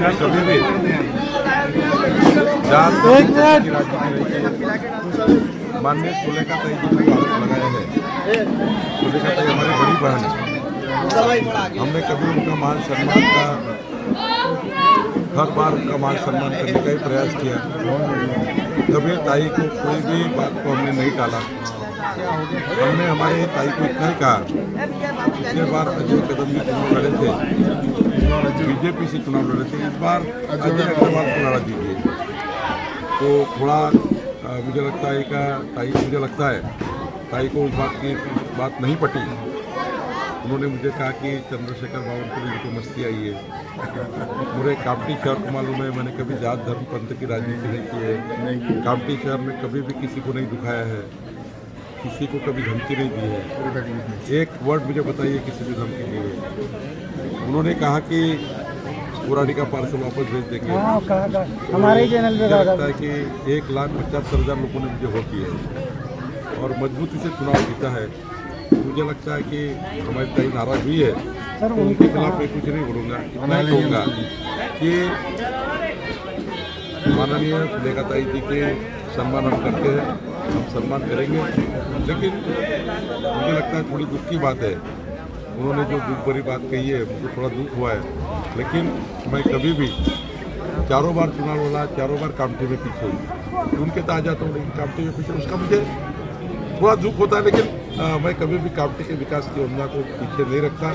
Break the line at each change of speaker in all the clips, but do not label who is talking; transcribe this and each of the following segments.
कभी भी माननीय सुलेखा ताई जी ने आरोप लगाया है। सुलेखा ताई हमारी बड़ी बहन है। हमने कभी उनका मान सम्मान का हर बार उनका मान सम्मान करने का ही प्रयास किया। कभी ताई को कोई भी बात को हमने नहीं टाला। हमने हमारे ताई को इतना ही कहा, पिछले बार अजय कदम जी चुनाव लड़े थे, बीजेपी से चुनाव लड़े थे, इस बार अजय अग्रवाल को लड़ा दीजिए। तो थोड़ा मुझे लगता है ताई को उस बात नहीं पटी। उन्होंने मुझे कहा कि चंद्रशेखर बावनकुळे को मस्ती आई है। पूरे कामठी शहर को मालूम है, मैंने कभी जात धर्म पंथ की राजनीति नहीं की है। कामठी शहर में कभी भी किसी को नहीं दुखाया है, किसी को कभी धमकी नहीं दी है। एक वर्ड मुझे बताइए किसी भी धमकी दी है। उन्होंने कहा कि पुरानी का पार्सल वापस भेज देंगे।
हमारे ही चैनल पे
लगता है कि 1,75,000 लोगों ने मुझे वोट दिए और मजबूती से चुनाव जीता है। मुझे लगता है कि हमारी ताई नाराज हुई है, तो उनके खिलाफ मैं कुछ नहीं बोलूँगा। इतना ही कहूँगा कि माननीय सुलेखा ताई जी के सम्मान हम करते हैं, हम सम्मान करेंगे। लेकिन मुझे लगता है थोड़ी दुख की बात है, उन्होंने जो दुख भरी बात कही है, मुझे थोड़ा दुख हुआ है। लेकिन मैं कभी भी चारों बार चुनाव लड़ा, चारों बार कामठी में पीछे हुई, उनके तो आ जाता हूँ, लेकिन कामठी में पीछे उसका मुझे थोड़ा दुख होता है। लेकिन मैं कभी भी कामठी के विकास की योजना को पीछे नहीं रखता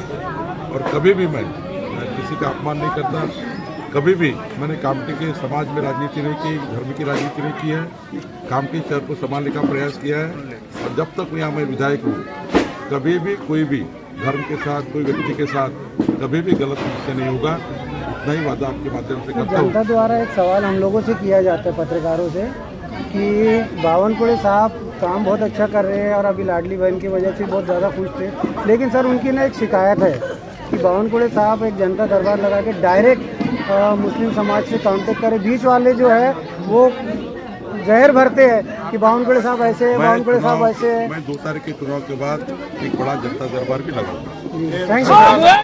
और कभी भी मैं किसी का अपमान नहीं करता। कभी भी मैंने कामठी के समाज में राजनीति नहीं की, धर्म की राजनीति नहीं की है। कामठी शहर को संभालने का प्रयास किया है और जब तक यहाँ मैं विधायक हूँ, कभी भी कोई भी धर्म के साथ, कोई व्यक्ति के साथ कभी भी गलत निश्चय नहीं होगा। इतना ही वादा आपके माध्यम से करता हूँ।
जनता द्वारा एक सवाल हम लोगों से किया जाता है, पत्रकारों से, कि बावनकुळे साहब काम बहुत अच्छा कर रहे हैं और अभी लाडली बहन की वजह से बहुत ज़्यादा खुश थे। लेकिन सर उनकी ना एक शिकायत है कि बावनकुळे साहब एक जनता दरबार लगा के डायरेक्ट मुस्लिम समाज से कांटेक्ट करें। बीच वाले जो है वो जहर भरते हैं कि बावनकुळे साहब ऐसे हैं, बावनकुळे साहब ऐसे हैं।
मैं 2 तारीख के चुनाव के बाद एक बड़ा जनता दरबार भी लगाऊंगा।
Thank you.